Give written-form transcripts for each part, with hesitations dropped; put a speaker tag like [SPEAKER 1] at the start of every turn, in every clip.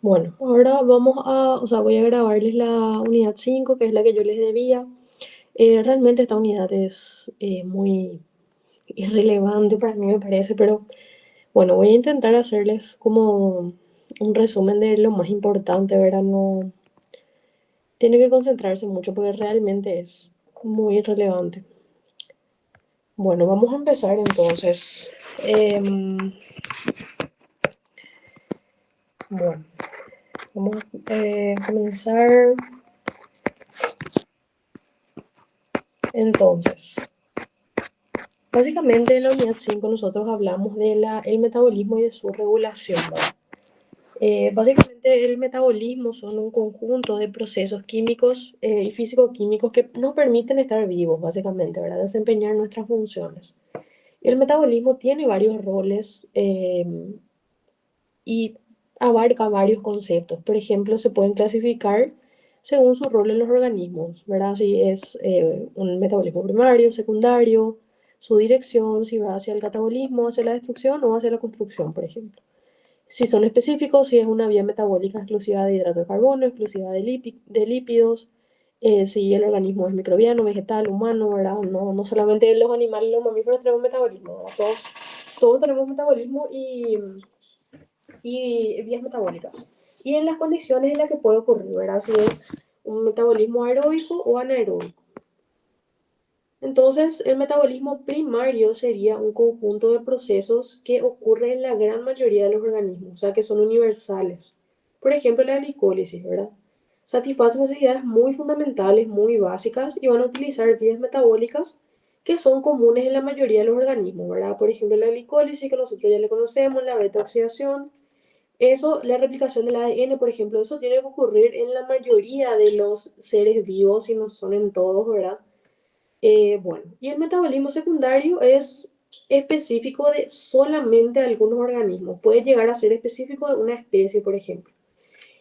[SPEAKER 1] Bueno, ahora voy a grabarles la unidad 5, que es la que yo les debía. Realmente esta unidad es muy irrelevante para mí, me parece, pero bueno, voy a intentar hacerles como un resumen de lo más importante, ¿verdad? No tiene que concentrarse mucho porque realmente es muy irrelevante. Bueno, vamos a empezar entonces. Em, bueno, vamos a comenzar entonces. Básicamente en la unidad 5 nosotros hablamos de el metabolismo y de su regulación, ¿verdad? Básicamente el metabolismo son un conjunto de procesos químicos y físico-químicos que nos permiten estar vivos, básicamente, ¿verdad? Desempeñar nuestras funciones. El metabolismo tiene varios roles y abarca varios conceptos. Por ejemplo, se pueden clasificar según su rol en los organismos, ¿verdad? Si es un metabolismo primario, secundario, su dirección, si va hacia el catabolismo, hacia la destrucción o hacia la construcción, por ejemplo. Si son específicos, si es una vía metabólica exclusiva de hidrato de carbono, exclusiva de lípidos, si el organismo es microbiano, vegetal, humano, ¿verdad? No, no solamente los animales y los mamíferos tenemos metabolismo, ¿verdad? Todos tenemos metabolismo y vías metabólicas. Y en las condiciones en las que puede ocurrir, ¿verdad? Si es un metabolismo aeróbico o anaeróbico. Entonces, el metabolismo primario sería un conjunto de procesos que ocurren en la gran mayoría de los organismos, o sea, que son universales. Por ejemplo, la glicólisis, ¿verdad? Satisface necesidades muy fundamentales, muy básicas, y van a utilizar vías metabólicas que son comunes en la mayoría de los organismos, ¿verdad? Por ejemplo, la glicólisis, que nosotros ya le conocemos, la beta-oxidación, eso, la replicación del ADN, por ejemplo, eso tiene que ocurrir en la mayoría de los seres vivos, y no son en todos, ¿verdad? Bueno, y el metabolismo secundario es específico de solamente algunos organismos. Puede llegar a ser específico de una especie, por ejemplo.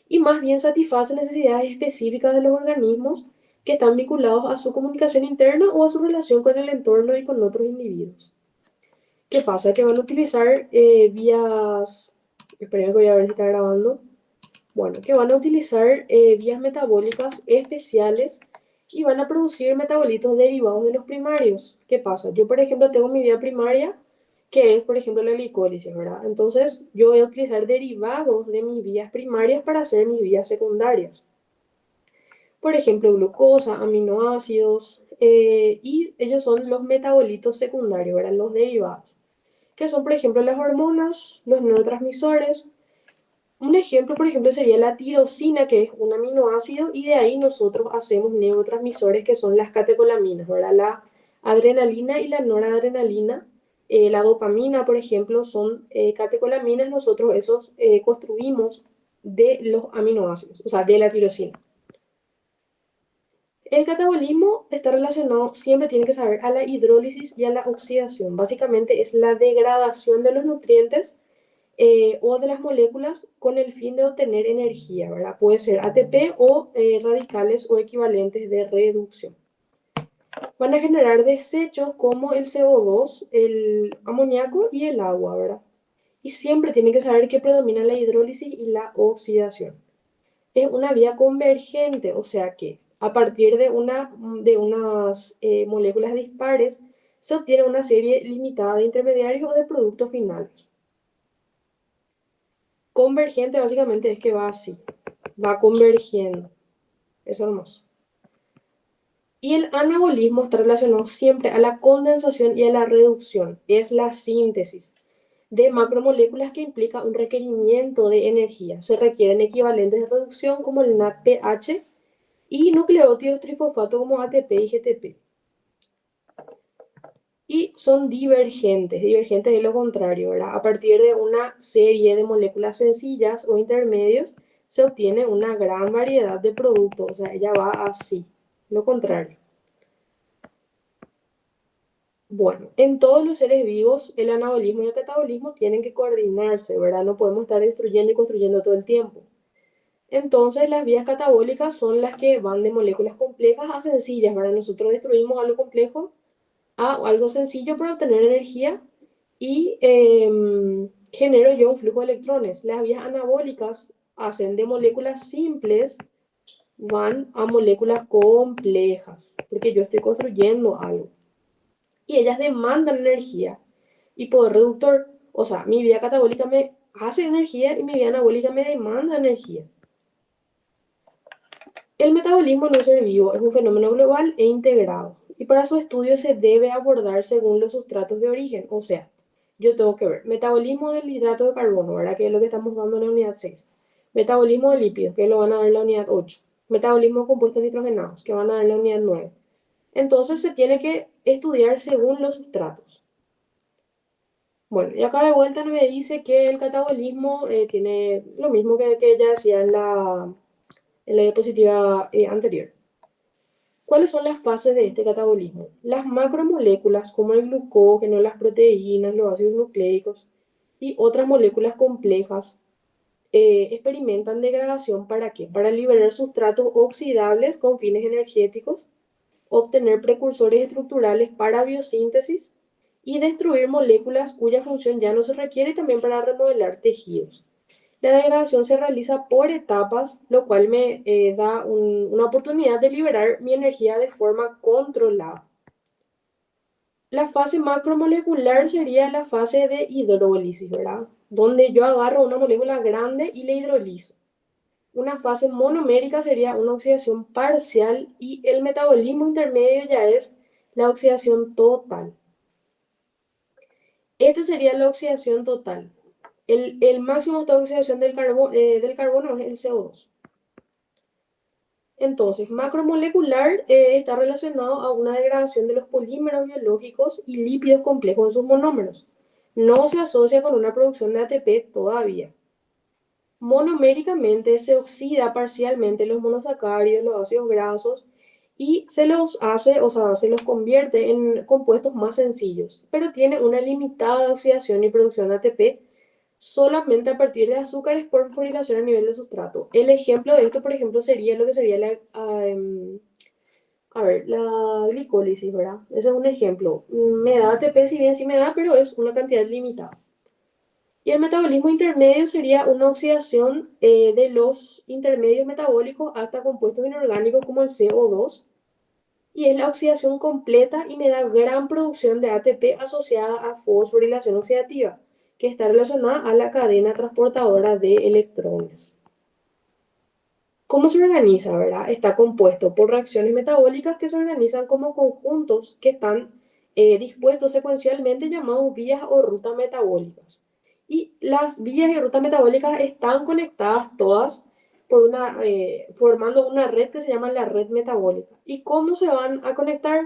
[SPEAKER 1] Y más bien satisface necesidades específicas de los organismos que están vinculados a su comunicación interna o a su relación con el entorno y con otros individuos. ¿Qué pasa? Que van a utilizar vías, esperen que voy a ver si está grabando, bueno, que van a utilizar vías metabólicas especiales y van a producir metabolitos derivados de los primarios. ¿Qué pasa? Yo, por ejemplo, tengo mi vía primaria, que es, por ejemplo, la glicólisis, ¿verdad? Entonces, yo voy a utilizar derivados de mis vías primarias para hacer mis vías secundarias. Por ejemplo, glucosa, aminoácidos, y ellos son los metabolitos secundarios, ¿verdad? Los derivados, que son, por ejemplo, las hormonas, los neurotransmisores. Un ejemplo, por ejemplo, sería la tirosina, que es un aminoácido, y de ahí nosotros hacemos neurotransmisores que son las catecolaminas, ¿verdad? La adrenalina y la noradrenalina. La dopamina, por ejemplo, son catecolaminas, nosotros esos construimos de los aminoácidos, o sea, de la tirosina. El catabolismo está relacionado, siempre tiene que saber, a la hidrólisis y a la oxidación. Básicamente es la degradación de los nutrientes o de las moléculas con el fin de obtener energía, ¿verdad? Puede ser ATP o radicales o equivalentes de reducción. Van a generar desechos como el CO2, el amoníaco y el agua, ¿verdad? Y siempre tienen que saber que predomina la hidrólisis y la oxidación. Es una vía convergente, o sea que a partir de unas moléculas dispares se obtiene una serie limitada de intermediarios o de productos finales. Convergente básicamente es que va así, va convergiendo, eso nomás. Y el anabolismo está relacionado siempre a la condensación y a la reducción, es la síntesis de macromoléculas que implica un requerimiento de energía. Se requieren equivalentes de reducción como el NADPH y nucleótidos trifosfato como ATP y GTP. Y son divergentes, divergentes de lo contrario, ¿verdad? A partir de una serie de moléculas sencillas o intermedios se obtiene una gran variedad de productos, o sea, ella va así, lo contrario. Bueno, en todos los seres vivos el anabolismo y el catabolismo tienen que coordinarse, ¿verdad? No podemos estar destruyendo y construyendo todo el tiempo. Entonces, las vías catabólicas son las que van de moléculas complejas a sencillas, ¿verdad? Nosotros destruimos algo complejo a algo sencillo para obtener energía y genero yo un flujo de electrones. Las vías anabólicas hacen de moléculas simples, van a moléculas complejas, porque yo estoy construyendo algo. Y ellas demandan energía. Y por reductor, o sea, mi vía catabólica me hace energía y mi vía anabólica me demanda energía. El metabolismo en un ser vivo es un fenómeno global e integrado, y para su estudio se debe abordar según los sustratos de origen. O sea, yo tengo que ver metabolismo del hidrato de carbono, ¿verdad? Que es lo que estamos dando en la unidad 6. Metabolismo de lípidos, que lo van a dar en la unidad 8. Metabolismo de compuestos nitrogenados, que van a dar en la unidad 9. Entonces se tiene que estudiar según los sustratos. Bueno, y acá de vuelta me dice que el catabolismo tiene lo mismo que ya decía en la diapositiva anterior. ¿Cuáles son las fases de este catabolismo? Las macromoléculas como el glucógeno, las proteínas, los ácidos nucleicos y otras moléculas complejas experimentan degradación. ¿Para qué? Para liberar sustratos oxidables con fines energéticos, obtener precursores estructurales para biosíntesis y destruir moléculas cuya función ya no se requiere, también para remodelar tejidos. La degradación se realiza por etapas, lo cual me da una oportunidad de liberar mi energía de forma controlada. La fase macromolecular sería la fase de hidrólisis, ¿verdad? Donde yo agarro una molécula grande y la hidrolizo. Una fase monomérica sería una oxidación parcial y el metabolismo intermedio ya es la oxidación total. Esta sería la oxidación total. El máximo de oxidación del carbono es el CO2. Entonces, macromolecular está relacionado a una degradación de los polímeros biológicos y lípidos complejos en sus monómeros. No se asocia con una producción de ATP todavía. Monoméricamente se oxida parcialmente los monosacáridos, los ácidos grasos, y se los hace, o sea, se los convierte en compuestos más sencillos, pero tiene una limitada oxidación y producción de ATP solamente a partir de azúcares por fosforilación a nivel de sustrato. El ejemplo de esto, por ejemplo, sería lo que sería la glicólisis, ¿verdad? Ese es un ejemplo. Me da ATP, si bien sí me da, pero es una cantidad limitada. Y el metabolismo intermedio sería una oxidación de los intermedios metabólicos hasta compuestos inorgánicos como el CO2. Y es la oxidación completa y me da gran producción de ATP asociada a fosforilación oxidativa, que está relacionada a la cadena transportadora de electrones. ¿Cómo se organiza, verdad? Está compuesto por reacciones metabólicas que se organizan como conjuntos que están dispuestos secuencialmente, llamados vías o rutas metabólicas. Y las vías y rutas metabólicas están conectadas todas formando una red que se llama la red metabólica. ¿Y cómo se van a conectar?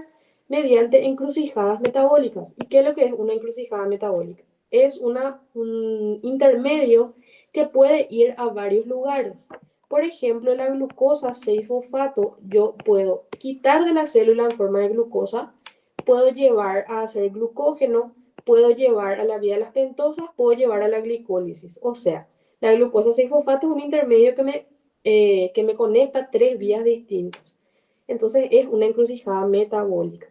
[SPEAKER 1] Mediante encrucijadas metabólicas. ¿Y qué es lo que es una encrucijada metabólica? Es un intermedio que puede ir a varios lugares. Por ejemplo, la glucosa 6-fosfato, yo puedo quitar de la célula en forma de glucosa, puedo llevar a hacer glucógeno, puedo llevar a la vía de las pentosas, puedo llevar a la glicólisis. O sea, la glucosa 6-fosfato es un intermedio que me conecta tres vías distintas. Entonces es una encrucijada metabólica.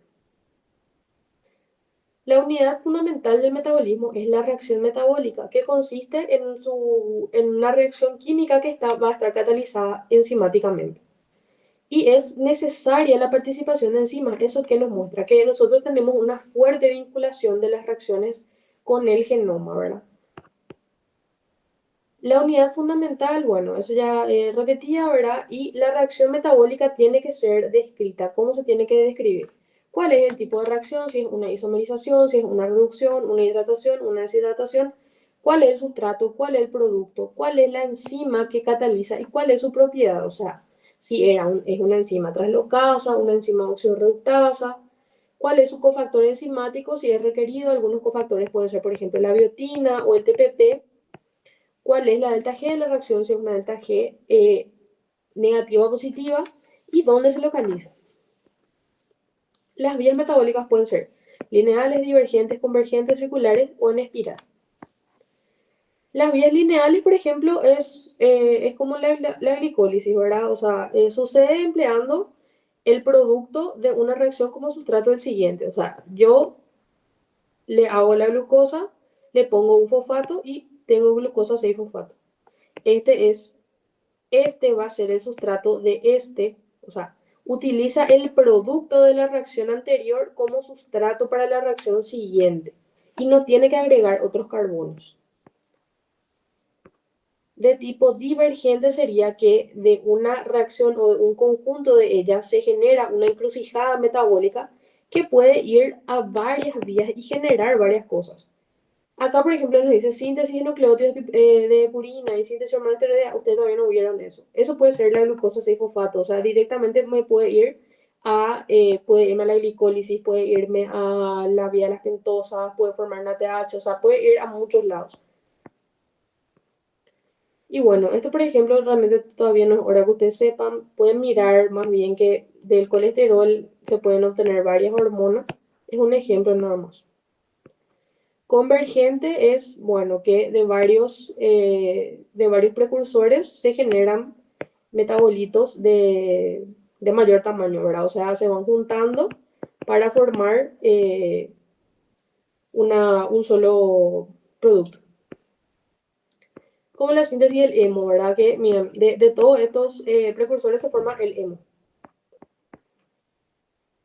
[SPEAKER 1] La unidad fundamental del metabolismo es la reacción metabólica, que consiste en una reacción química que va a estar catalizada enzimáticamente. Y es necesaria la participación de enzimas. ¿Eso qué nos muestra? Que nosotros tenemos una fuerte vinculación de las reacciones con el genoma, ¿verdad? La unidad fundamental, bueno, eso ya repetía, ¿verdad? Y la reacción metabólica tiene que ser descrita. ¿Cómo se tiene que describir? ¿Cuál es el tipo de reacción? Si es una isomerización, si es una reducción, una hidratación, una deshidratación. ¿Cuál es el sustrato? ¿Cuál es el producto? ¿Cuál es la enzima que cataliza? ¿Y cuál es su propiedad? O sea, si es una enzima traslocasa, una enzima oxidorreductasa. ¿Cuál es su cofactor enzimático? Si es requerido, algunos cofactores pueden ser, por ejemplo, la biotina o el TPP. ¿Cuál es la delta G de la reacción? Si es una delta G negativa o positiva, y dónde se localiza. Las vías metabólicas pueden ser lineales, divergentes, convergentes, circulares o en espiral. Las vías lineales, por ejemplo, es como la glicólisis, ¿verdad? O sea, sucede empleando el producto de una reacción como sustrato del siguiente. O sea, yo le hago la glucosa, le pongo un fosfato y tengo glucosa 6-fosfato. Este es este va a ser el sustrato de este, o sea, utiliza el producto de la reacción anterior como sustrato para la reacción siguiente y no tiene que agregar otros carbonos. De tipo divergente sería que de una reacción o de un conjunto de ellas se genera una encrucijada metabólica que puede ir a varias vías y generar varias cosas. Acá, por ejemplo, nos dice síntesis de nucleótidos de purina y síntesis hormonal esteroidea. Ustedes todavía no vieron eso. Eso puede ser la glucosa 6-fosfato. O sea, directamente me puede ir puede irme a la glicólisis, puede irme a la vía de las pentosas, puede formar una TH, o sea, puede ir a muchos lados. Y bueno, esto por ejemplo realmente todavía no es hora que ustedes sepan. Pueden mirar más bien que del colesterol se pueden obtener varias hormonas. Es un ejemplo nada más. Convergente es, bueno, que de varios precursores se generan metabolitos de mayor tamaño, ¿verdad? O sea, se van juntando para formar un solo producto. Como la síntesis del hemo, ¿verdad? Que, miren, de todos estos precursores se forma el hemo.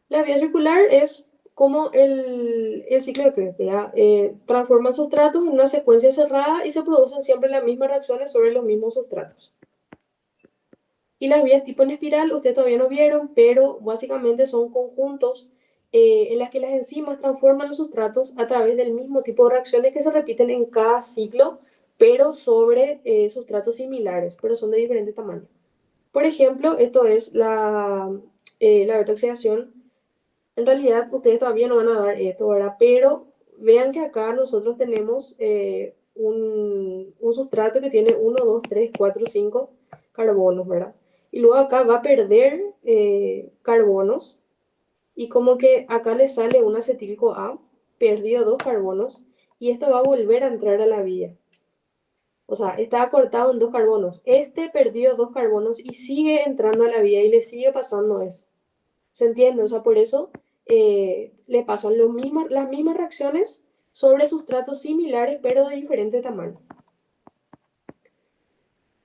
[SPEAKER 1] La vía circular es como el ciclo de Krebs, ¿verdad? Transforman sustratos en una secuencia cerrada y se producen siempre las mismas reacciones sobre los mismos sustratos. Y las vías tipo en espiral, ustedes todavía no vieron, pero básicamente son conjuntos en las que las enzimas transforman los sustratos a través del mismo tipo de reacciones que se repiten en cada ciclo, pero sobre sustratos similares, pero son de diferente tamaño. Por ejemplo, esto es la beta-oxidación. En realidad, ustedes todavía no van a dar esto, ¿verdad? Pero vean que acá nosotros tenemos un sustrato que tiene 1, 2, 3, 4, 5 carbonos, ¿verdad? Y luego acá va a perder carbonos y como que acá le sale un acetil-CoA, perdido 2 carbonos, y esto va a volver a entrar a la vía. O sea, está cortado en 2 carbonos. Este perdió 2 carbonos y sigue entrando a la vía y le sigue pasando eso. ¿Se entiende? O sea, por eso le pasan las mismas reacciones sobre sustratos similares pero de diferente tamaño.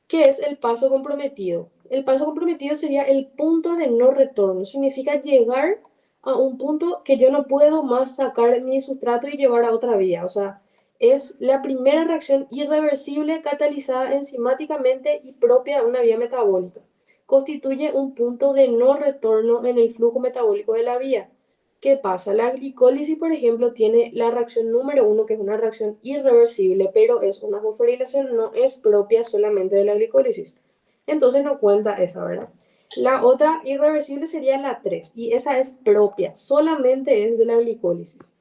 [SPEAKER 1] ¿Qué es el paso comprometido? El paso comprometido sería el punto de no retorno. Significa llegar a un punto que yo no puedo más sacar mi sustrato y llevar a otra vía. O sea, es la primera reacción irreversible catalizada enzimáticamente y propia de una vía metabólica. Constituye un punto de no retorno en el flujo metabólico de la vía. ¿Qué pasa? La glicólisis, por ejemplo, tiene la reacción número 1, que es una reacción irreversible, pero es una fosforilación, no es propia solamente de la glicólisis. Entonces no cuenta esa, ¿verdad? La otra irreversible sería la 3, y esa es propia, solamente es de la glicólisis.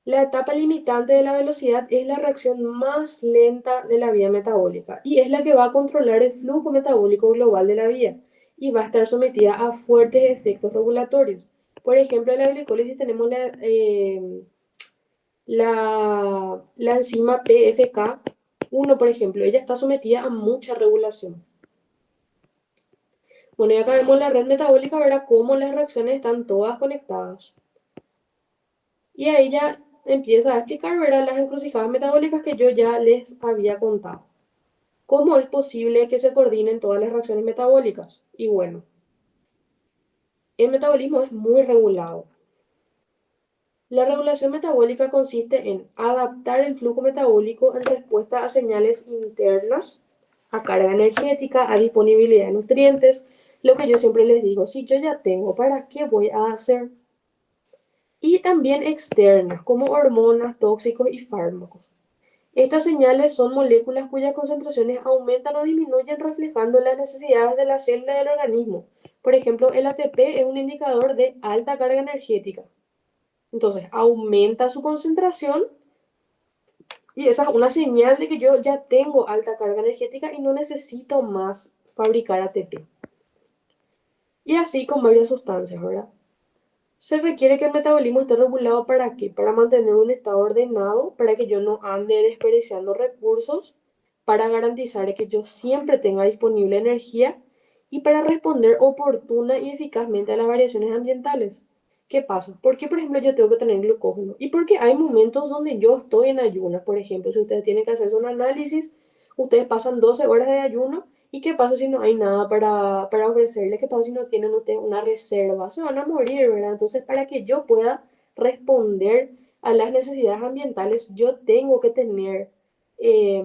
[SPEAKER 1] La etapa limitante de la velocidad es la reacción más lenta de la vía metabólica y es la que va a controlar el flujo metabólico global de la vía y va a estar sometida a fuertes efectos regulatorios. Por ejemplo, en la glicólisis tenemos la enzima PFK1, por ejemplo. Ella está sometida a mucha regulación. Bueno, y acá vemos la red metabólica, verá cómo las reacciones están todas conectadas. Y ahí ya empieza a explicar, ¿verdad?, las encrucijadas metabólicas que yo ya les había contado. ¿Cómo es posible que se coordinen todas las reacciones metabólicas? Y bueno, el metabolismo es muy regulado. La regulación metabólica consiste en adaptar el flujo metabólico en respuesta a señales internas, a carga energética, a disponibilidad de nutrientes. Lo que yo siempre les digo, si yo ya tengo, ¿para qué voy a hacer? Y también externas, como hormonas, tóxicos y fármacos. Estas señales son moléculas cuyas concentraciones aumentan o disminuyen reflejando las necesidades de la célula del organismo. Por ejemplo, el ATP es un indicador de alta carga energética. Entonces, aumenta su concentración y esa es una señal de que yo ya tengo alta carga energética y no necesito más fabricar ATP. Y así con varias sustancias, ¿verdad? Se requiere que el metabolismo esté regulado, ¿para qué? Para mantener un estado ordenado, para que yo no ande desperdiciando recursos, para garantizar que yo siempre tenga disponible energía y para responder oportuna y eficazmente a las variaciones ambientales. ¿Qué pasa? ¿Por qué, por ejemplo, yo tengo que tener glucógeno? Y porque hay momentos donde yo estoy en ayunas, por ejemplo, si ustedes tienen que hacerse un análisis, ustedes pasan 12 horas de ayuno y ¿qué pasa si no hay nada para ofrecerles? ¿Qué pasa si no tienen ustedes una reserva? Se van a morir, ¿verdad? Entonces, para que yo pueda responder a las necesidades ambientales, yo tengo que tener eh,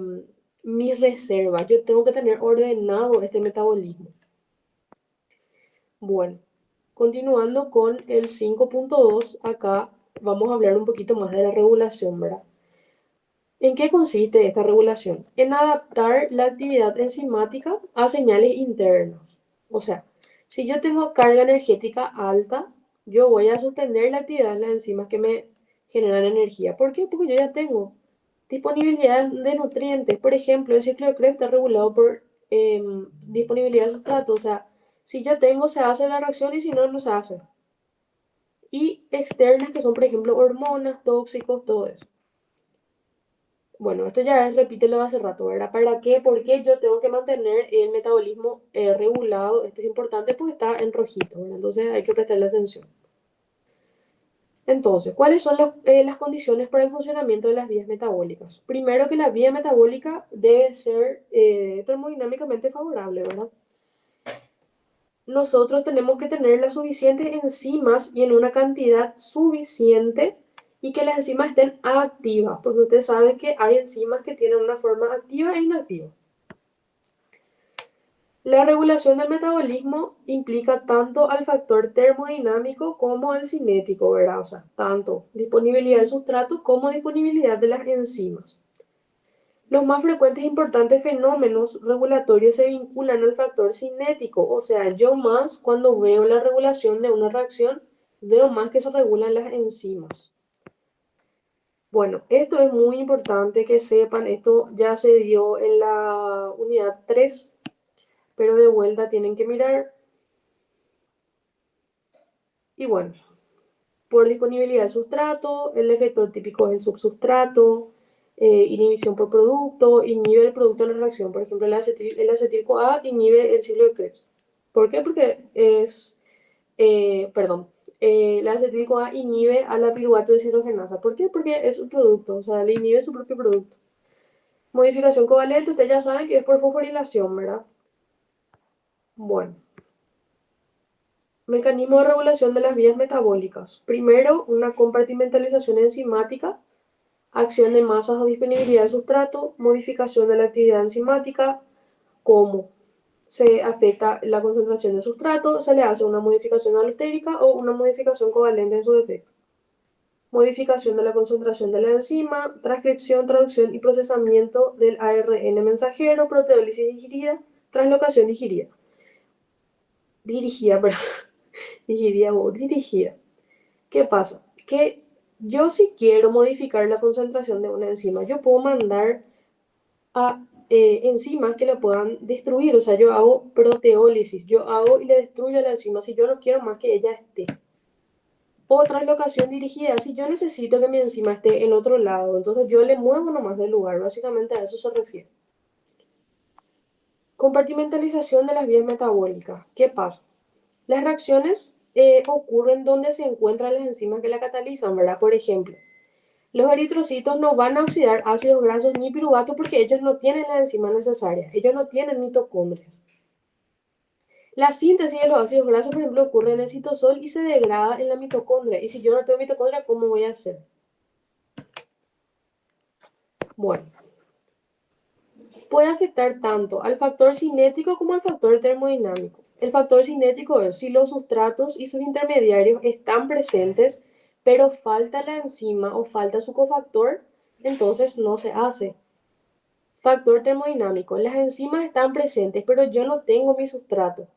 [SPEAKER 1] mis reservas, yo tengo que tener ordenado este metabolismo. Bueno, continuando con el 5.2, acá vamos a hablar un poquito más de la regulación, ¿verdad? ¿En qué consiste esta regulación? En adaptar la actividad enzimática a señales internas. O sea, si yo tengo carga energética alta, yo voy a suspender la actividad de las enzimas que me generan energía. ¿Por qué? Porque yo ya tengo disponibilidad de nutrientes. Por ejemplo, el ciclo de Krebs está regulado por disponibilidad de sustrato. O sea, si yo tengo, se hace la reacción y si no, no se hace. Y externas, que son, por ejemplo, hormonas, tóxicos, todo eso. Bueno, esto ya es, repítelo hace rato, ¿verdad? ¿Para qué? ¿Por qué yo tengo que mantener el metabolismo regulado? Esto es importante porque está en rojito, ¿verdad? Entonces hay que prestarle atención. Entonces, ¿cuáles son las condiciones para el funcionamiento de las vías metabólicas? Primero, que la vía metabólica debe ser termodinámicamente favorable, ¿verdad? Nosotros tenemos que tener las suficientes enzimas y en una cantidad suficiente y que las enzimas estén activas, porque usted sabe que hay enzimas que tienen una forma activa e inactiva. La regulación del metabolismo implica tanto al factor termodinámico como al cinético, ¿verdad? O sea, tanto disponibilidad del sustrato como disponibilidad de las enzimas. Los más frecuentes e importantes fenómenos regulatorios se vinculan al factor cinético, o sea, yo más cuando veo la regulación de una reacción, veo más que se regulan las enzimas. Bueno, esto es muy importante que sepan, esto ya se dio en la unidad 3, pero de vuelta tienen que mirar. Y bueno, por disponibilidad del sustrato, el efector típico es el subsustrato, inhibición por producto, inhibe el producto de la reacción. Por ejemplo, el acetil-CoA inhibe el ciclo de Krebs. ¿Por qué? Porque el acetil-CoA inhibe a la piruvato deshidrogenasa. ¿Por qué? Porque es un producto, o sea, le inhibe su propio producto. Modificación covalente, ustedes ya saben que es por fosforilación, ¿verdad? Bueno, mecanismo de regulación de las vías metabólicas. Primero, una compartimentalización enzimática, acción de masas o disponibilidad de sustrato, modificación de la actividad enzimática, cómo se afecta la concentración de sustrato, se le hace una modificación alostérica o una modificación covalente en su defecto. Modificación de la concentración de la enzima, transcripción, traducción y procesamiento del ARN mensajero, proteólisis digerida, translocación digerida. Dirigida. ¿Qué pasa? Que yo si quiero modificar la concentración de una enzima, yo puedo mandar a enzimas que la puedan destruir. O sea, yo hago proteólisis, yo hago y le destruyo la enzima si yo no quiero más que ella esté. O translocación dirigida, si yo necesito que mi enzima esté en otro lado, entonces yo le muevo nomás del lugar. Básicamente a eso se refiere. Compartimentalización de las vías metabólicas. ¿Qué pasa? Las reacciones ocurren donde se encuentran las enzimas que la catalizan, ¿verdad? Por ejemplo, los eritrocitos no van a oxidar ácidos grasos ni piruvato porque ellos no tienen las enzimas necesarias, ellos no tienen mitocondrias. La síntesis de los ácidos grasos, por ejemplo, ocurre en el citosol y se degrada en la mitocondria. Y si yo no tengo mitocondria, ¿cómo voy a hacer? Bueno, puede afectar tanto al factor cinético como al factor termodinámico. El factor cinético es si los sustratos y sus intermediarios están presentes, pero falta la enzima o falta su cofactor, entonces no se hace. Factor termodinámico. Las enzimas están presentes, pero yo no tengo mi sustrato.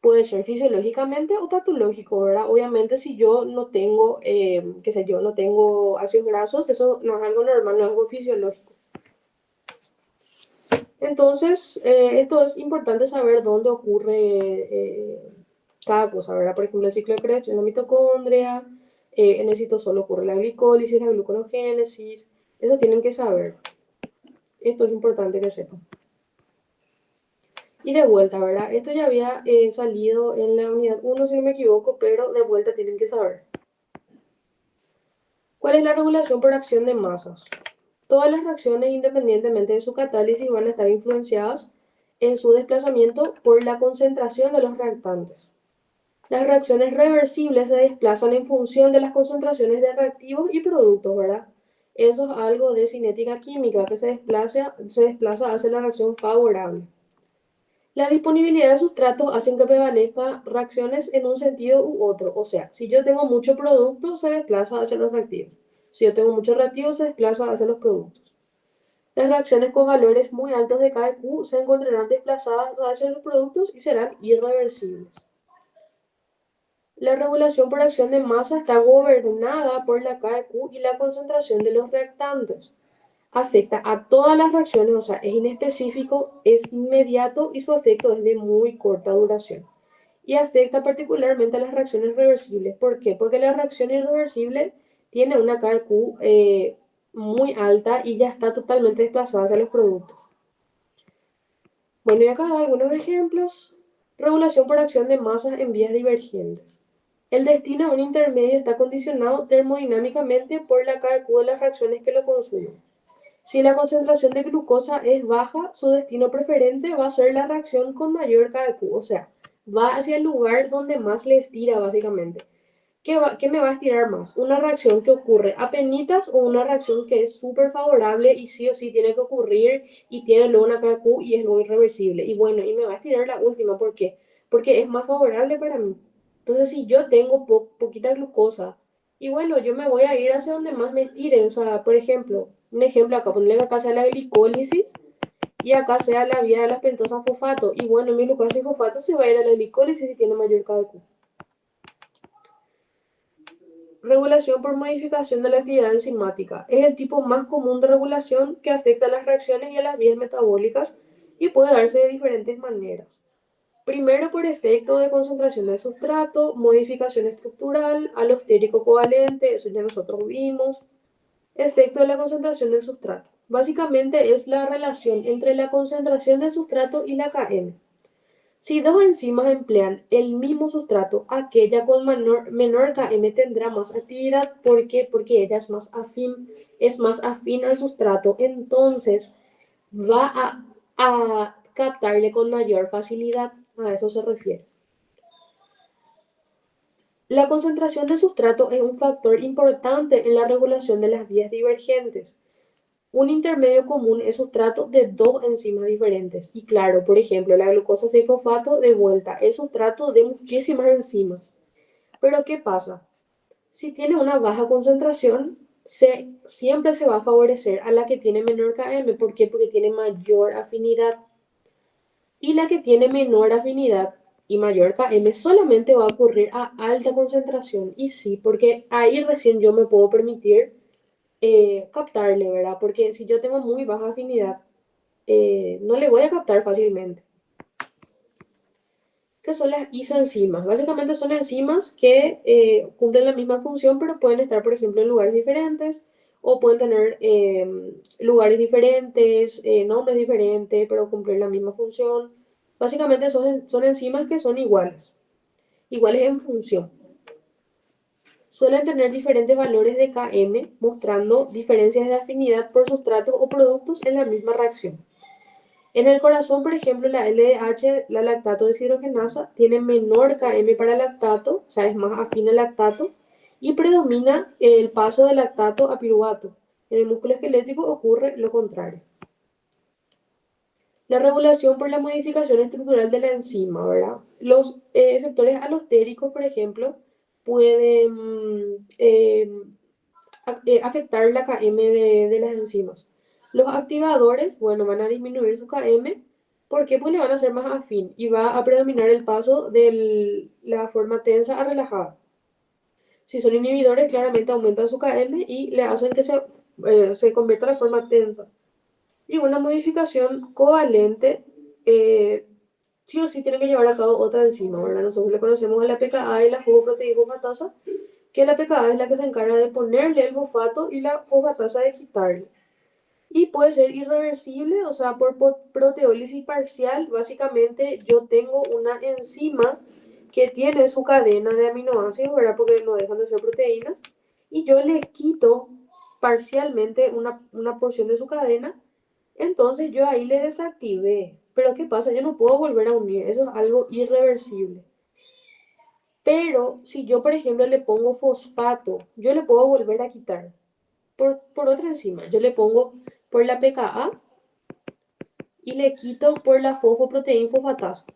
[SPEAKER 1] Puede ser fisiológicamente o patológico, ¿verdad? Obviamente si yo no tengo, qué sé yo, no tengo ácidos grasos, eso no es algo normal, no es algo fisiológico. Entonces, esto es importante saber dónde ocurre cada cosa, ¿verdad? Por ejemplo, el ciclo de Krebs en la mitocondria, en el citosol ocurre la glicólisis, la gluconogénesis, eso tienen que saber. Esto es importante que sepan. Y de vuelta, ¿verdad? Esto ya había salido en la unidad 1, si no me equivoco, pero de vuelta tienen que saber. ¿Cuál es la regulación por acción de masas? Todas las reacciones, independientemente de su catálisis, van a estar influenciadas en su desplazamiento por la concentración de los reactantes. Las reacciones reversibles se desplazan en función de las concentraciones de reactivos y productos, ¿verdad? Eso es algo de cinética química, que se desplaza hacia la reacción favorable. La disponibilidad de sustratos hacen que prevalezcan reacciones en un sentido u otro. O sea, si yo tengo mucho producto, se desplaza hacia los reactivos. Si yo tengo mucho reactivo, se desplaza hacia los productos. Las reacciones con valores muy altos de KQ se encontrarán desplazadas hacia los productos y serán irreversibles. La regulación por acción de masa está gobernada por la KQ y la concentración de los reactantes. Afecta a todas las reacciones, o sea, es inespecífico, es inmediato y su efecto es de muy corta duración. Y afecta particularmente a las reacciones reversibles. ¿Por qué? Porque la reacción irreversible tiene una KQ muy alta y ya está totalmente desplazada hacia los productos. Bueno, y acá algunos ejemplos. Regulación por acción de masas en vías divergentes. El destino a un intermedio está condicionado termodinámicamente por la KQ de las reacciones que lo consumen. Si la concentración de glucosa es baja, su destino preferente va a ser la reacción con mayor KQ, o sea, va hacia el lugar donde más le estira básicamente. ¿Qué me va a estirar más? ¿Una reacción que ocurre apenitas o una reacción que es súper favorable y sí o sí tiene que ocurrir y tiene luego una KQ y es luego irreversible? Y bueno, y me va a estirar la última, ¿por qué? Porque es más favorable para mí. Entonces, si yo tengo poquita glucosa, y bueno, yo me voy a ir hacia donde más me estire. O sea, por ejemplo, un ejemplo acá, ponerle que acá sea la glicólisis y acá sea la vía de las pentosas fosfato. Y bueno, mi glucosa y fosfato se va a ir a la glicólisis y tiene mayor KQ. Regulación por modificación de la actividad enzimática. Es el tipo más común de regulación que afecta a las reacciones y a las vías metabólicas y puede darse de diferentes maneras. Primero, por efecto de concentración del sustrato, modificación estructural, alostérico covalente, eso ya nosotros vimos. Efecto de la concentración del sustrato. Básicamente es la relación entre la concentración del sustrato y la Km. Si dos enzimas emplean el mismo sustrato, aquella con menor Km tendrá más actividad. ¿Por qué? Porque ella es más afín al sustrato, entonces va a captarle con mayor facilidad. A eso se refiere. La concentración del sustrato es un factor importante en la regulación de las vías divergentes. Un intermedio común es sustrato de dos enzimas diferentes. Y claro, por ejemplo, la glucosa 6-fosfato de vuelta es sustrato de muchísimas enzimas. Pero ¿qué pasa? Si tiene una baja concentración, siempre se va a favorecer a la que tiene menor Km. ¿Por qué? Porque tiene mayor afinidad. Y la que tiene menor afinidad y mayor Km solamente va a ocurrir a alta concentración. Y sí, porque ahí recién yo me puedo permitir captarle, ¿verdad? Porque si yo tengo muy baja afinidad, no le voy a captar fácilmente. ¿Qué son las isoenzimas? Básicamente son enzimas que cumplen la misma función, pero pueden estar, por ejemplo, en lugares diferentes o pueden tener lugares diferentes, nombres diferentes, pero cumplen la misma función. Básicamente son enzimas que son iguales en función. Suelen tener diferentes valores de Km, mostrando diferencias de afinidad por sustratos o productos en la misma reacción. En el corazón, por ejemplo, la LDH, la lactato deshidrogenasa, tiene menor Km para lactato, o sea, es más afín al lactato, y predomina el paso de lactato a piruvato. En el músculo esquelético ocurre lo contrario. La regulación por la modificación estructural de la enzima, ¿verdad? Los efectores alostéricos, por ejemplo, pueden afectar la Km de las enzimas. Los activadores, bueno, van a disminuir su Km. ¿Por qué? Pues le van a ser más afín y va a predominar el paso de la forma tensa a relajada. Si son inhibidores, claramente aumentan su Km y le hacen que se convierta en la forma tensa. Y una modificación covalente, sí o sí tiene que llevar a cabo otra enzima, ¿verdad? Nosotros le conocemos a la pKa y la fosfoproteína que la pKa es la que se encarga de ponerle el fosfato y la fosfatasa de quitarle. Y puede ser irreversible, o sea, por proteólisis parcial. Básicamente yo tengo una enzima que tiene su cadena de aminoácidos, ¿verdad? Porque no dejan de ser proteínas. Y yo le quito parcialmente una porción de su cadena, entonces yo ahí le desactivé. Pero ¿qué pasa? Yo no puedo volver a unir, eso es algo irreversible. Pero si yo, por ejemplo, le pongo fosfato, yo le puedo volver a quitar por otra enzima. Yo le pongo por la pKa y le quito por la fosfoproteína fosfatasa.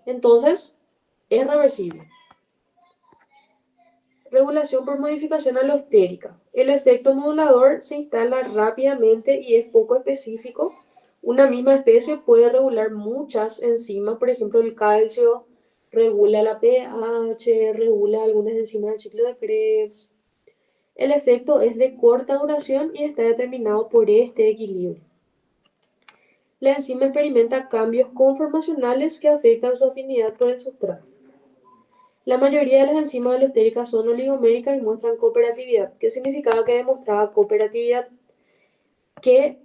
[SPEAKER 1] Entonces, es reversible. Regulación por modificación alostérica. El efecto modulador se instala rápidamente y es poco específico. Una misma especie puede regular muchas enzimas, por ejemplo, el calcio regula la pH, regula algunas enzimas del ciclo de Krebs. El efecto es de corta duración y está determinado por este equilibrio. La enzima experimenta cambios conformacionales que afectan su afinidad por el sustrato. La mayoría de las enzimas alostéricas son oligoméricas y muestran cooperatividad. ¿Qué significaba que demostraba cooperatividad? Que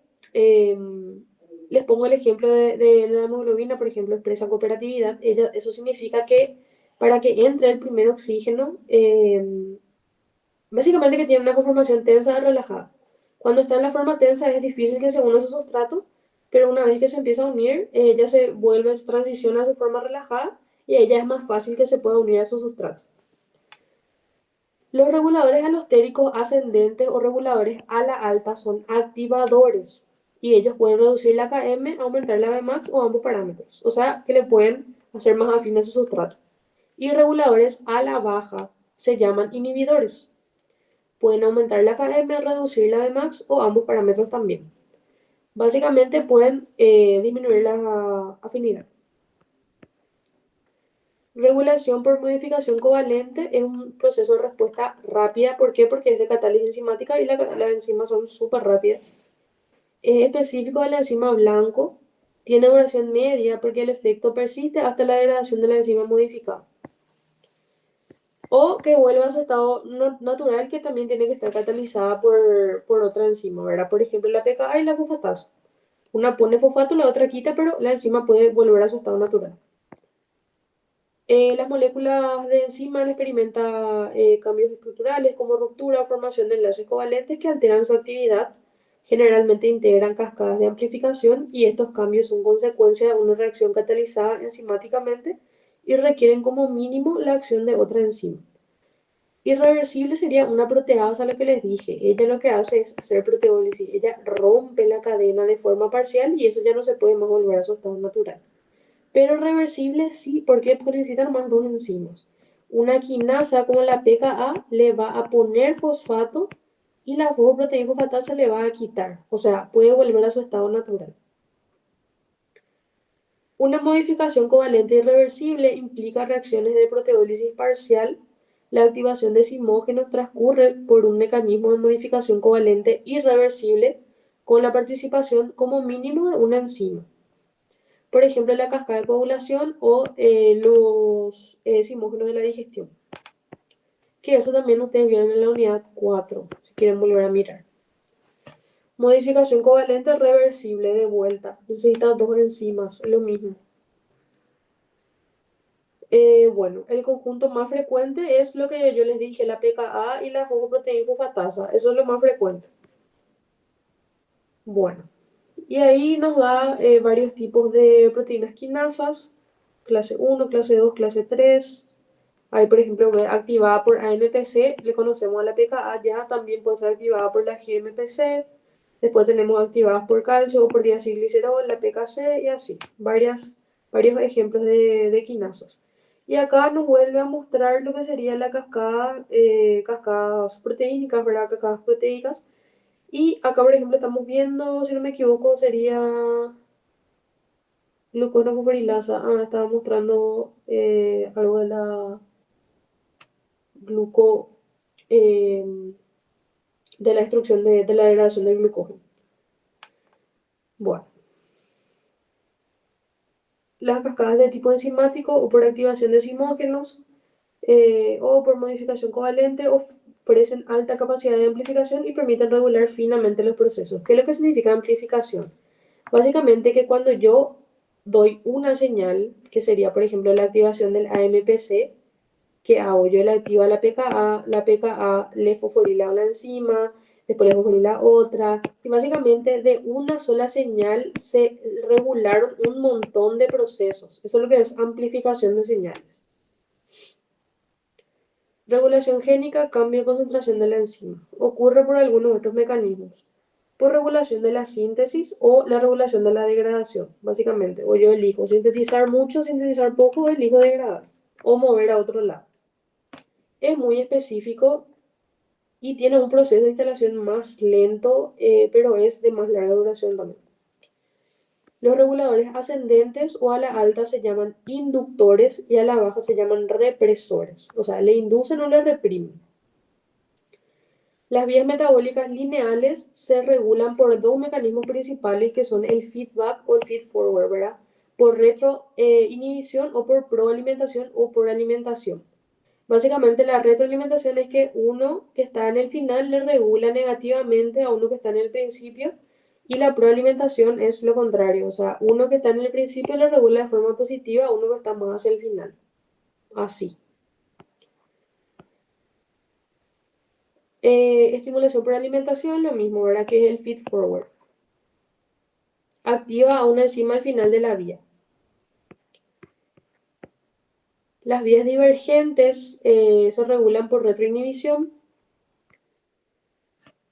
[SPEAKER 1] les pongo el ejemplo de la hemoglobina, por ejemplo, expresa cooperatividad. Eso significa que para que entre el primer oxígeno, básicamente que tiene una conformación tensa y relajada. Cuando está en la forma tensa es difícil que se una a su sustrato, pero una vez que se empieza a unir, ya se vuelve, transiciona a su forma relajada y ella es más fácil que se pueda unir a su sustrato. Los reguladores alostéricos ascendentes o reguladores a la alta son activadores y ellos pueden reducir la Km, aumentar la Vmax o ambos parámetros. O sea, que le pueden hacer más afín a su sustrato. Y reguladores a la baja se llaman inhibidores. Pueden aumentar la Km, reducir la Vmax o ambos parámetros también. Básicamente pueden disminuir la afinidad. Regulación por modificación covalente es un proceso de respuesta rápida. ¿Por qué? Porque es de catálisis enzimática y las enzimas son súper rápidas. Es específico de la enzima blanco. Tiene duración media porque el efecto persiste hasta la degradación de la enzima modificada. O que vuelva a su estado natural, que también tiene que estar catalizada por otra enzima, ¿verdad? Por ejemplo, la pKa y la fosfatasa. Una pone fosfato, la otra quita, pero la enzima puede volver a su estado natural. Las moléculas de enzima experimentan cambios estructurales como ruptura o formación de enlaces covalentes que alteran su actividad. Generalmente integran cascadas de amplificación y estos cambios son consecuencia de una reacción catalizada enzimáticamente y requieren como mínimo la acción de otra enzima. Irreversible sería una proteasa, lo que les dije. Ella lo que hace es hacer proteólisis. Ella rompe la cadena de forma parcial y eso ya no se puede más volver a su estado natural. Pero reversible sí, ¿por qué? Porque necesitan más dos enzimas. Una quinasa como la pKa le va a poner fosfato y la fosfoproteína fosfatasa le va a quitar. O sea, puede volver a su estado natural. Una modificación covalente irreversible implica reacciones de proteólisis parcial. La activación de simógenos transcurre por un mecanismo de modificación covalente irreversible con la participación como mínimo de una enzima. Por ejemplo, la cascada de coagulación o los simógenos de la digestión. Que eso también ustedes vieron en la unidad 4, si quieren volver a mirar. Modificación covalente reversible de vuelta. Necesita dos enzimas, lo mismo. Bueno, el conjunto más frecuente es lo que yo les dije, la pKa y la fosfoproteína fosfatasa. Eso es lo más frecuente. Bueno, y ahí nos da varios tipos de proteínas quinasas, clase 1, clase 2, clase 3. Ahí, por ejemplo, activada por AMPC, le conocemos a la pKa ya, también puede ser activada por la GMPC. Después tenemos activadas por calcio o por diacilglicerol, la PKC y así, varios ejemplos de quinasas. Y acá nos vuelve a mostrar lo que sería la cascada, cascadas proteínicas, ¿verdad? Cascadas proteicas. Y acá, por ejemplo, estamos viendo, si no me equivoco, sería glucosa. Estaba mostrando algo de la gluco, eh, de la destrucción de la degradación del glucógeno. Bueno, las cascadas de tipo enzimático o por activación de simógenos o por modificación covalente ofrecen alta capacidad de amplificación y permiten regular finamente los procesos. ¿Qué es lo que significa amplificación? Básicamente que cuando yo doy una señal, que sería por ejemplo la activación del AMPC, ¿Qué hago? Yo le activo a la pKa le fosforila una enzima, después le fosforila otra, y básicamente de una sola señal se regularon un montón de procesos. Eso es lo que es amplificación de señales. Regulación génica, cambio de concentración de la enzima. Ocurre por algunos de estos mecanismos. Por regulación de la síntesis o la regulación de la degradación, básicamente. O yo elijo sintetizar mucho, sintetizar poco, o elijo degradar. O mover a otro lado. Es muy específico y tiene un proceso de instalación más lento, pero es de más larga duración también. Los reguladores ascendentes o a la alta se llaman inductores y a la baja se llaman represores. O sea, le inducen o le reprimen. Las vías metabólicas lineales se regulan por dos mecanismos principales que son el feedback o el feed-forward, ¿verdad? Por retroinhibición o por proalimentación o por alimentación. Básicamente la retroalimentación es que uno que está en el final le regula negativamente a uno que está en el principio y la proalimentación es lo contrario, o sea, uno que está en el principio le regula de forma positiva a uno que está más hacia el final. Así. Estimulación por alimentación, lo mismo, ¿verdad? Que es el feed forward. Activa a una enzima al final de la vía. Las vías divergentes se regulan por retroinhibición.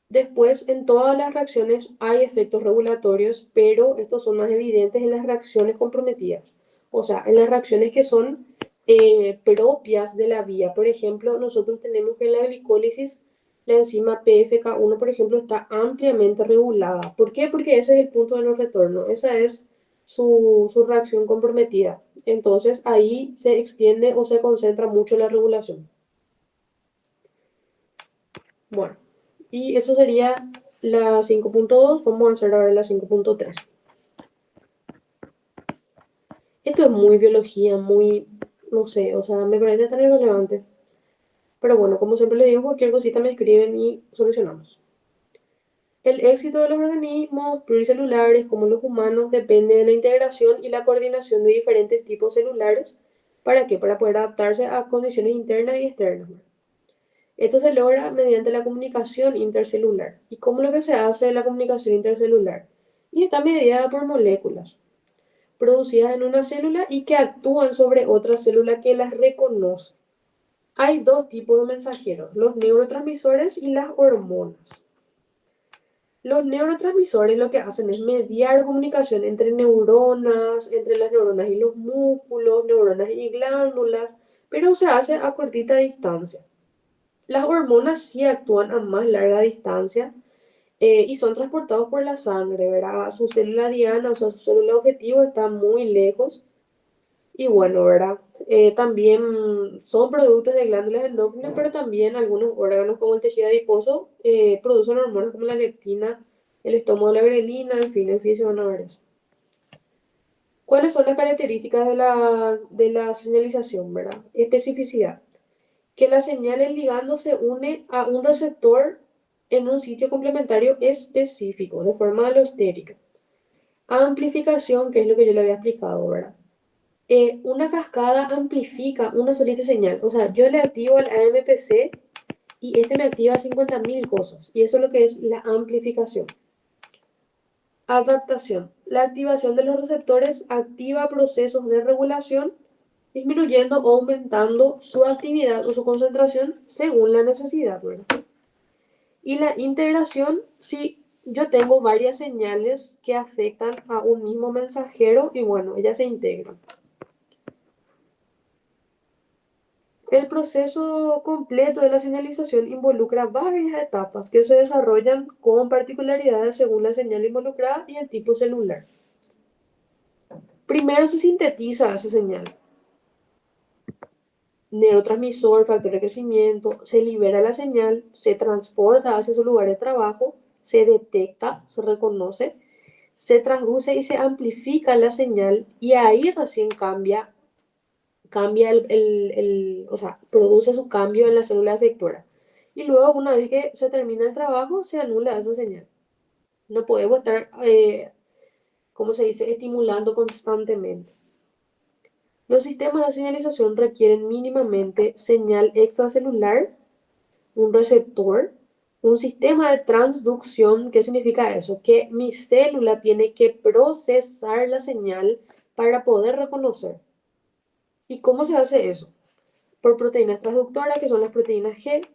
[SPEAKER 1] Después, en todas las reacciones hay efectos regulatorios, pero estos son más evidentes en las reacciones comprometidas. O sea, en las reacciones que son propias de la vía. Por ejemplo, nosotros tenemos que en la glicólisis la enzima PFK1, por ejemplo, está ampliamente regulada. ¿Por qué? Porque ese es el punto de no retorno. Esa es su reacción comprometida. Entonces, ahí se extiende o se concentra mucho la regulación. Bueno, y eso sería la 5.2. Vamos a hacer ahora la 5.3. Esto es muy biología, muy, no sé, o sea, me parece tan irrelevante. Pero bueno, como siempre les digo, cualquier cosita me escriben y solucionamos. El éxito de los organismos pluricelulares, como los humanos, depende de la integración y la coordinación de diferentes tipos celulares. ¿Para qué? Para poder adaptarse a condiciones internas y externas. Esto se logra mediante la comunicación intercelular. ¿Y cómo es lo que se hace la comunicación intercelular? Y está mediada por moléculas producidas en una célula y que actúan sobre otra célula que las reconoce. Hay dos tipos de mensajeros, los neurotransmisores y las hormonas. Los neurotransmisores lo que hacen es mediar comunicación entre las neuronas y los músculos, neuronas y glándulas, pero se hace a cortita distancia. Las hormonas sí actúan a más larga distancia y son transportados por la sangre, ¿verdad? Su célula diana, o sea, su célula objetivo está muy lejos. Y bueno, ¿verdad? También son productos de glándulas endócrinas, pero también algunos órganos como el tejido adiposo producen hormonas como la leptina, el estómago, la grelina, en fin, en fin, se van a ver eso. ¿Cuáles son las características de la señalización, verdad? Especificidad. Que la señal en ligando se une a un receptor en un sitio complementario específico, de forma alostérica. Amplificación, que es lo que yo le había explicado, ¿verdad? Una cascada amplifica una solita señal. O sea, yo le activo el AMPC y este me activa 50.000 cosas. Y eso es lo que es la amplificación. Adaptación. La activación de los receptores activa procesos de regulación, disminuyendo o aumentando su actividad o su concentración según la necesidad, ¿verdad? Y la integración, si yo tengo varias señales que afectan a un mismo mensajero y bueno, ellas se integran. El proceso completo de la señalización involucra varias etapas que se desarrollan con particularidades según la señal involucrada y el tipo celular. Primero se sintetiza esa señal. Neurotransmisor, factor de crecimiento, se libera la señal, se transporta hacia su lugar de trabajo, se detecta, se reconoce, se transduce y se amplifica la señal y ahí recién cambia o sea, produce su cambio en la célula efectora. Y luego, una vez que se termina el trabajo, se anula esa señal. No podemos estar, ¿cómo se dice?, estimulando constantemente. Los sistemas de señalización requieren mínimamente señal extracelular, un receptor, un sistema de transducción. ¿Qué significa eso? Que mi célula tiene que procesar la señal para poder reconocer. ¿Y cómo se hace eso? Por proteínas transductoras, que son las proteínas G,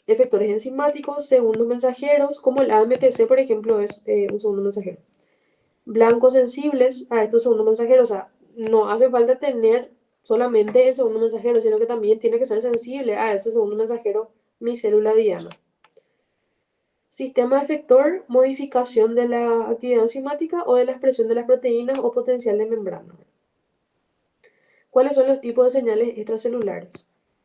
[SPEAKER 1] efectores enzimáticos, segundos mensajeros, como el AMPC, por ejemplo, es un segundo mensajero. Blancos sensibles a estos segundos mensajeros, o sea, no hace falta tener solamente el segundo mensajero, sino que también tiene que ser sensible a ese segundo mensajero, mi célula diana. Sistema efector, modificación de la actividad enzimática o de la expresión de las proteínas o potencial de membrana. ¿Cuáles son los tipos de señales extracelulares?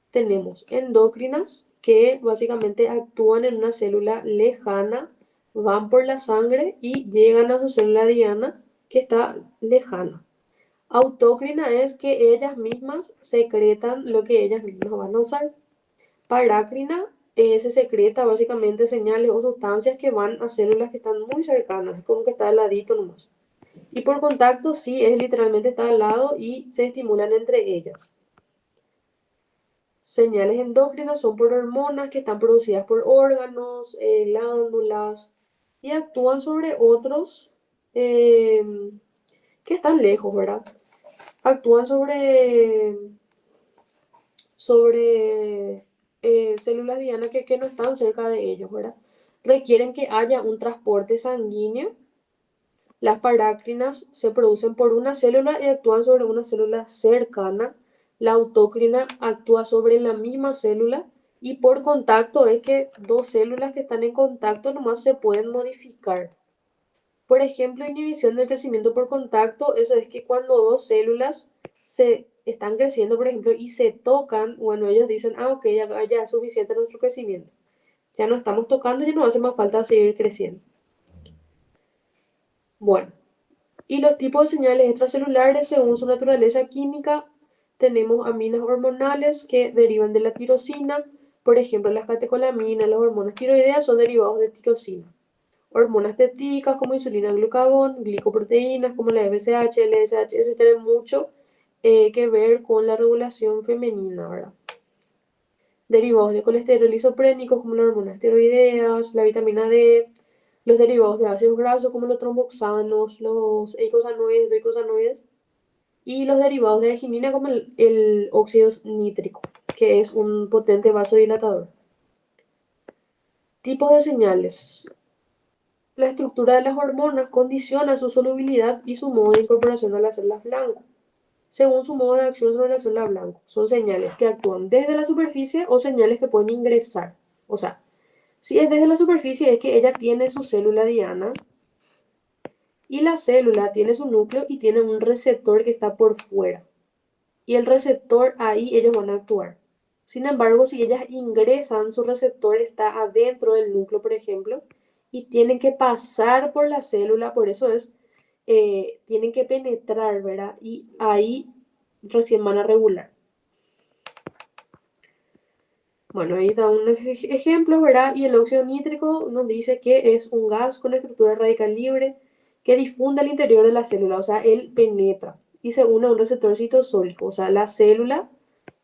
[SPEAKER 1] Tenemos endócrinas, que básicamente actúan en una célula lejana, van por la sangre y llegan a su célula diana, que está lejana. Autócrina es que ellas mismas secretan lo que ellas mismas van a usar. Parácrina se secreta básicamente señales o sustancias que van a células que están muy cercanas, es como que está al ladito nomás. Y por contacto sí es literalmente está al lado y se estimulan entre ellas. Señales endócrinas son por hormonas que están producidas por órganos, glándulas y actúan sobre otros eh, que están lejos, ¿verdad? Actúan sobre células dianas que no están cerca de ellos, ¿verdad? Requieren que haya un transporte sanguíneo. Las parácrinas se producen por una célula y actúan sobre una célula cercana. La autócrina actúa sobre la misma célula y por contacto es que dos células que están en contacto nomás se pueden modificar. Por ejemplo, inhibición del crecimiento por contacto, eso es que cuando dos células se están creciendo, por ejemplo, y se tocan, bueno, ellos dicen, ah, ok, ya es suficiente nuestro crecimiento. Ya no estamos tocando, ya no hace más falta seguir creciendo. Bueno, y los tipos de señales extracelulares, según su naturaleza química, tenemos aminas hormonales que derivan de la tirosina. Por ejemplo, las catecolaminas, las hormonas tiroideas son derivados de tirosina. Hormonas peptídicas como insulina, glucagón, glicoproteínas como la FSH, LSH, eso tiene mucho que ver con la regulación femenina, ¿verdad? Derivados de colesterol isoprénicos como las hormonas tiroideas, la vitamina D, los derivados de ácidos grasos como los tromboxanos, los eicosanoides, doicosanoides, y los derivados de arginina como el óxido nítrico, que es un potente vasodilatador. Tipos de señales. La estructura de las hormonas condiciona su solubilidad y su modo de incorporación a las células blanco, según su modo de acción sobre la célula blanco. Son señales que actúan desde la superficie o señales que pueden ingresar. O sea, si es desde la superficie es que ella tiene su célula diana y la célula tiene su núcleo y tiene un receptor que está por fuera. Y el receptor ahí ellos van a actuar. Sin embargo, si ellas ingresan, su receptor está adentro del núcleo, por ejemplo, y tienen que pasar por la célula, por eso tienen que penetrar, ¿verdad? Y ahí recién van a regular. Bueno, ahí da un ejemplo, ¿verdad? Y el óxido nítrico nos dice que es un gas con estructura radical libre que difunde al interior de la célula, o sea, él penetra y se une a un receptor citosólico, o sea, la célula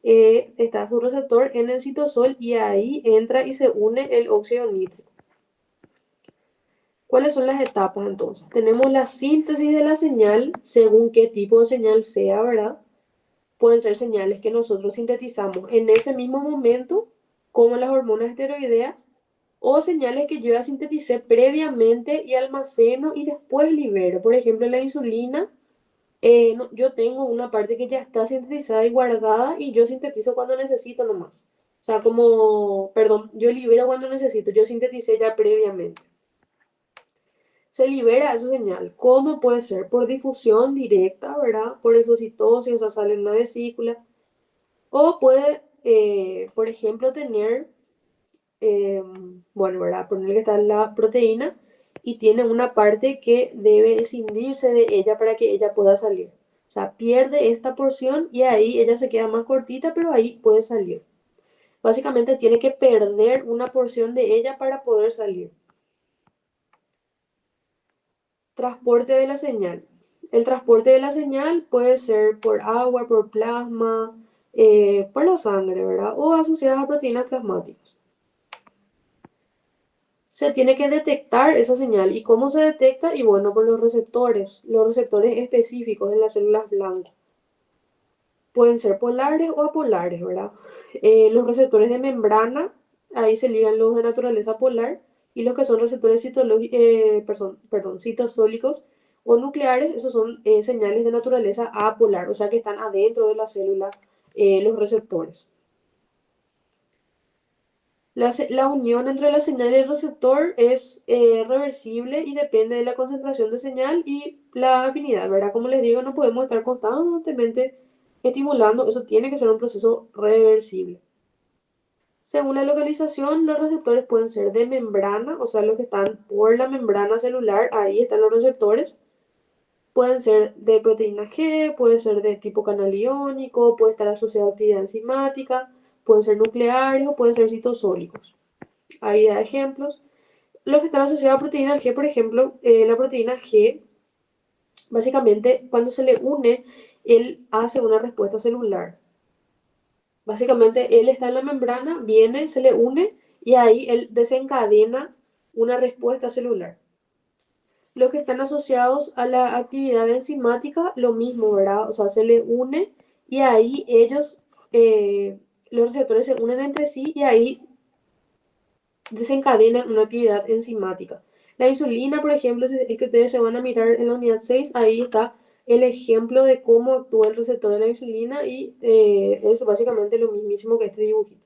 [SPEAKER 1] está su receptor en el citosol y ahí entra y se une el óxido nítrico. ¿Cuáles son las etapas entonces? Tenemos la síntesis de la señal, según qué tipo de señal sea, ¿verdad? Pueden ser señales que nosotros sintetizamos en ese mismo momento, como las hormonas esteroideas, o señales que yo ya sinteticé previamente y almaceno y después libero. Por ejemplo, la insulina, yo tengo una parte que ya está sintetizada y guardada y yo sintetizo cuando necesito nomás. O sea, como, perdón, yo libero cuando necesito, yo sinteticé ya previamente. Se libera esa señal. ¿Cómo puede ser? Por difusión directa, ¿verdad? Por exocitosis, o sea, sale en una vesícula. O puede, por ejemplo, tener, bueno, ¿verdad? Ponerle que está la proteína y tiene una parte que debe escindirse de ella para que ella pueda salir. O sea, pierde esta porción y ahí ella se queda más cortita, pero ahí puede salir. Básicamente tiene que perder una porción de ella para poder salir. Transporte de la señal. El transporte de la señal puede ser por agua, por plasma, por la sangre, ¿verdad? O asociadas a proteínas plasmáticas. Se tiene que detectar esa señal. ¿Y cómo se detecta? Y bueno, por los receptores específicos en las células blancas. Pueden ser polares o apolares, ¿verdad? Los receptores de membrana, ahí se ligan los de naturaleza polar, y los que son receptores citosólicos o nucleares, esos son señales de naturaleza apolar, o sea que están adentro de la célula los receptores. La unión entre la señal y el receptor es reversible y depende de la concentración de señal y la afinidad, ¿verdad? Como les digo, no podemos estar constantemente estimulando, eso tiene que ser un proceso reversible. Según la localización, los receptores pueden ser de membrana, o sea, los que están por la membrana celular, ahí están los receptores. Pueden ser de proteína G, puede ser de tipo canal iónico, puede estar asociado a actividad enzimática, pueden ser nucleares o pueden ser citosólicos. Ahí da ejemplos. Los que están asociados a proteína G, por ejemplo, la proteína G, básicamente cuando se le une, él hace una respuesta celular. Básicamente él está en la membrana, viene, se le une y ahí él desencadena una respuesta celular. Los que están asociados a la actividad enzimática, lo mismo, ¿verdad? O sea, se le une y ahí ellos, los receptores se unen entre sí y ahí desencadenan una actividad enzimática. La insulina, por ejemplo, es que ustedes se van a mirar en la unidad 6, ahí está el ejemplo de cómo actúa el receptor de la insulina y es básicamente lo mismísimo que este dibujito.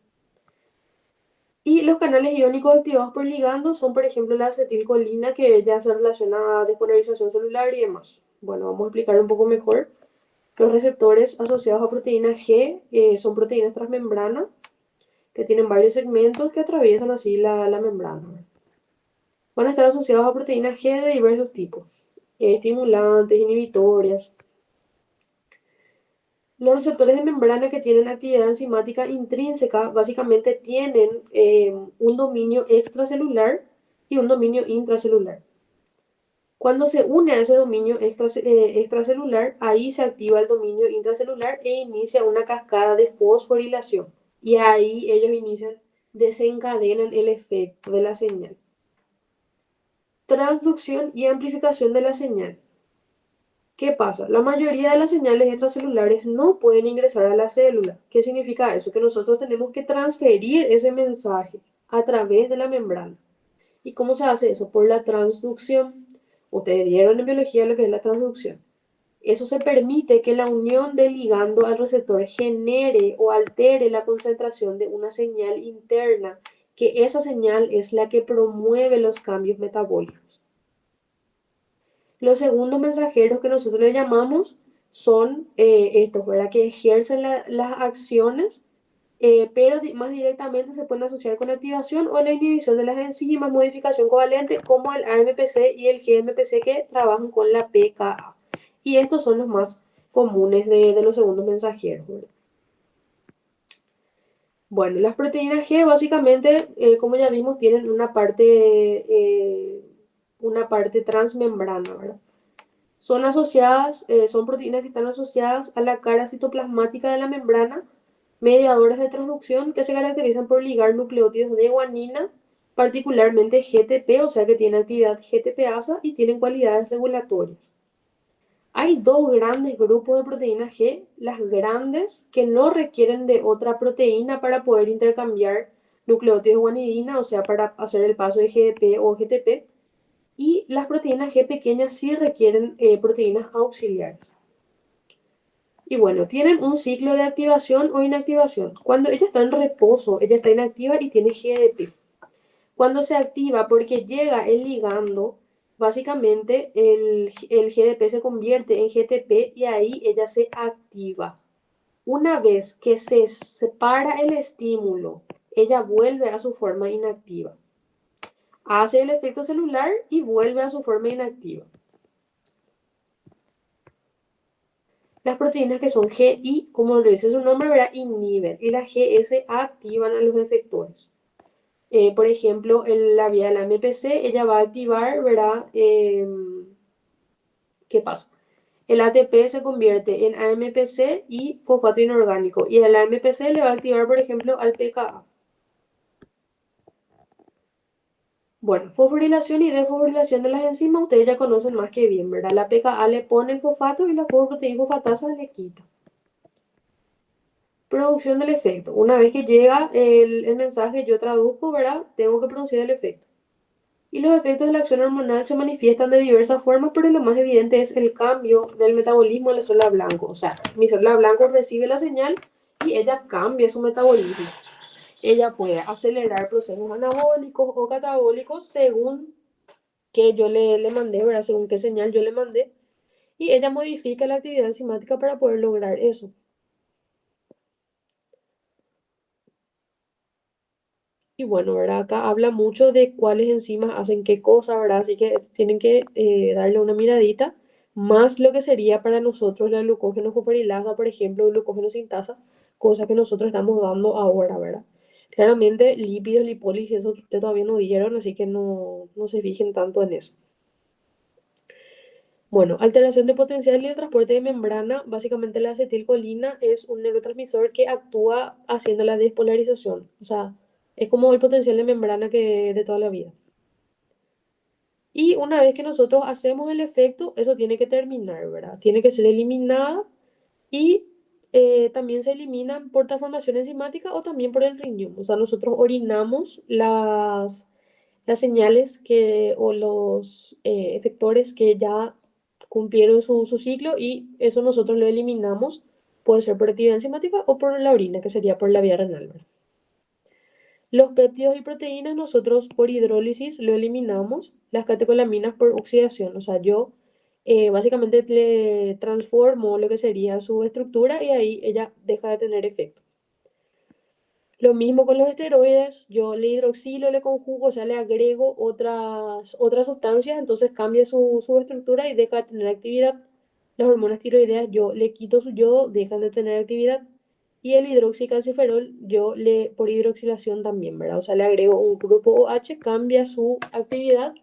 [SPEAKER 1] Y los canales iónicos activados por ligandos son, por ejemplo, la acetilcolina, que ya se relaciona a despolarización celular y demás. Bueno, vamos a explicar un poco mejor. Los receptores asociados a proteína G son proteínas transmembrana que tienen varios segmentos que atraviesan así la membrana. Van a estar asociados a proteínas G de diversos tipos, estimulantes, inhibitorias. Los receptores de membrana que tienen actividad enzimática intrínseca básicamente tienen un dominio extracelular y un dominio intracelular. Cuando se une a ese dominio extracelular, ahí se activa el dominio intracelular e inicia una cascada de fosforilación. Y ahí ellos desencadenan el efecto de la señal. Transducción y amplificación de la señal. ¿Qué pasa? La mayoría de las señales extracelulares no pueden ingresar a la célula. ¿Qué significa eso? Que nosotros tenemos que transferir ese mensaje a través de la membrana. ¿Y cómo se hace eso? Por la transducción. Ustedes dieron en biología lo que es la transducción. Eso se permite que la unión del ligando al receptor genere o altere la concentración de una señal interna, que esa señal es la que promueve los cambios metabólicos. Los segundos mensajeros que nosotros le llamamos son estos, ¿verdad? Que ejercen las acciones, pero más directamente se pueden asociar con la activación o la inhibición de las enzimas, modificación covalente, como el AMPC y el GMPC que trabajan con la pKa. Y estos son los más comunes de los segundos mensajeros, ¿verdad? Bueno, las proteínas G básicamente, como ya vimos, tienen una parte transmembrana, ¿verdad? Son asociadas, son proteínas que están asociadas a la cara citoplasmática de la membrana, mediadoras de transducción que se caracterizan por ligar nucleótidos de guanina, particularmente GTP, o sea que tienen actividad GTPasa y tienen cualidades regulatorias. Hay dos grandes grupos de proteínas G, las grandes que no requieren de otra proteína para poder intercambiar nucleótidos de guanidina, o sea, para hacer el paso de GDP o GTP, y las proteínas G pequeñas sí requieren proteínas auxiliares. Y bueno, tienen un ciclo de activación o inactivación. Cuando ella está en reposo, ella está inactiva y tiene GDP. Cuando se activa porque llega el ligando, básicamente el GDP se convierte en GTP y ahí ella se activa. Una vez que se separa el estímulo, ella vuelve a su forma inactiva. Hace el efecto celular y vuelve a su forma inactiva. Las proteínas que son GI, como lo dice su nombre, ¿verdad? Inhiben. Y las GS activan a los efectores. Por ejemplo, la vía de la MPC, ella va a activar, ¿verdad? ¿Qué pasa? el ATP se convierte en AMPC y fosfato inorgánico. Y el AMPC le va a activar, por ejemplo, al pKa. Bueno, fosforilación y desfosforilación de las enzimas ustedes ya conocen más que bien, ¿verdad? La pKa le pone el fosfato y la fosfoproteína fosfatasa le quita. Producción del efecto. Una vez que llega el mensaje, yo traduzco, ¿verdad? Tengo que producir el efecto. Y los efectos de la acción hormonal se manifiestan de diversas formas, pero lo más evidente es el cambio del metabolismo de la célula blanco. O sea, mi célula blanco recibe la señal y ella cambia su metabolismo. Ella puede acelerar procesos anabólicos o catabólicos según que yo le mandé, ¿verdad? Según qué señal yo le mandé. Y ella modifica la actividad enzimática para poder lograr eso. Y bueno, ¿verdad? Acá habla mucho de cuáles enzimas hacen qué cosa, ¿verdad? Así que tienen que darle una miradita. Más lo que sería para nosotros la glucógeno fosforilasa, por ejemplo, glucógeno sintasa, cosa que nosotros estamos dando ahora, ¿verdad? Claramente, lípidos, lipólisis, eso ustedes todavía no dieron, así que no se fijen tanto en eso. Bueno, alteración de potencial y de transporte de membrana. Básicamente la acetilcolina es un neurotransmisor que actúa haciendo la despolarización. O sea, es como el potencial de membrana que de toda la vida. Y una vez que nosotros hacemos el efecto, eso tiene que terminar, ¿verdad? Tiene que ser eliminada y también se eliminan por transformación enzimática o también por el riñón. O sea, nosotros orinamos las señales o los efectores que ya cumplieron su ciclo y eso nosotros lo eliminamos. Puede ser por actividad enzimática o por la orina, que sería por la vía renal, ¿verdad? Los péptidos y proteínas nosotros por hidrólisis lo eliminamos, las catecolaminas por oxidación, o sea, yo básicamente le transformo lo que sería su estructura y ahí ella deja de tener efecto. Lo mismo con los esteroides, yo le hidroxilo, le conjugo, o sea, le agrego otras sustancias, entonces cambia su estructura y deja de tener actividad. Las hormonas tiroideas, yo le quito su yodo, dejan de tener actividad. Y el hidroxicalciferol, yo por hidroxilación también, ¿verdad? O sea, le agrego un grupo OH, cambia su actividad,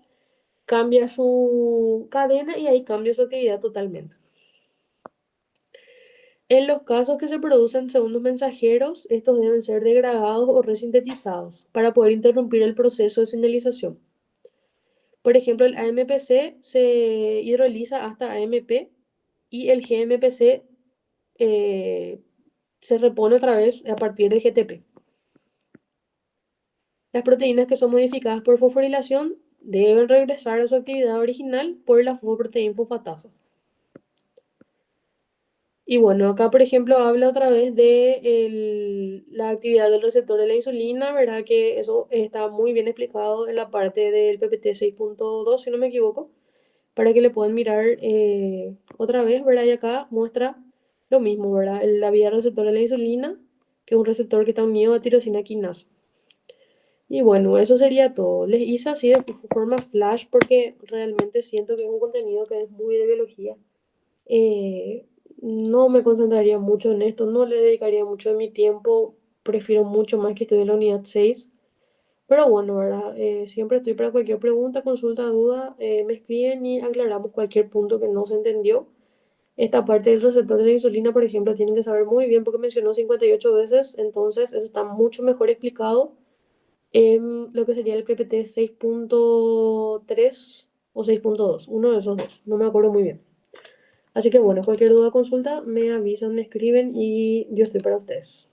[SPEAKER 1] cambia su cadena y ahí cambia su actividad totalmente. En los casos que se producen segundos mensajeros, estos deben ser degradados o resintetizados para poder interrumpir el proceso de señalización. Por ejemplo, el AMPC se hidroliza hasta AMP y el GMPC eh, se repone otra vez a partir de GTP. Las proteínas que son modificadas por fosforilación deben regresar a su actividad original por la fosfoproteína fosfatasa. Y bueno, acá por ejemplo habla otra vez de la actividad del receptor de la insulina, ¿verdad? Que eso está muy bien explicado en la parte del PPT 6.2, si no me equivoco, para que le puedan mirar otra vez, ¿verdad? Y acá muestra lo mismo, ¿verdad? La vía del receptor de la insulina, que es un receptor que está unido a tirosina quinasa. Y bueno, eso sería todo. Les hice así de forma flash porque realmente siento que es un contenido que es muy de biología. Eh, no me concentraría mucho en esto, no le dedicaría mucho de mi tiempo, prefiero mucho más que estudie en la unidad 6. Pero bueno, ¿verdad? Siempre estoy para cualquier pregunta, consulta, duda, me escriben y aclaramos cualquier punto que no se entendió. Esta parte del receptor de insulina, por ejemplo, tienen que saber muy bien porque mencionó 58 veces, entonces eso está mucho mejor explicado en lo que sería el PPT 6.3 o 6.2, uno de esos dos, no me acuerdo muy bien. Así que bueno, cualquier duda o consulta me avisan, me escriben y yo estoy para ustedes.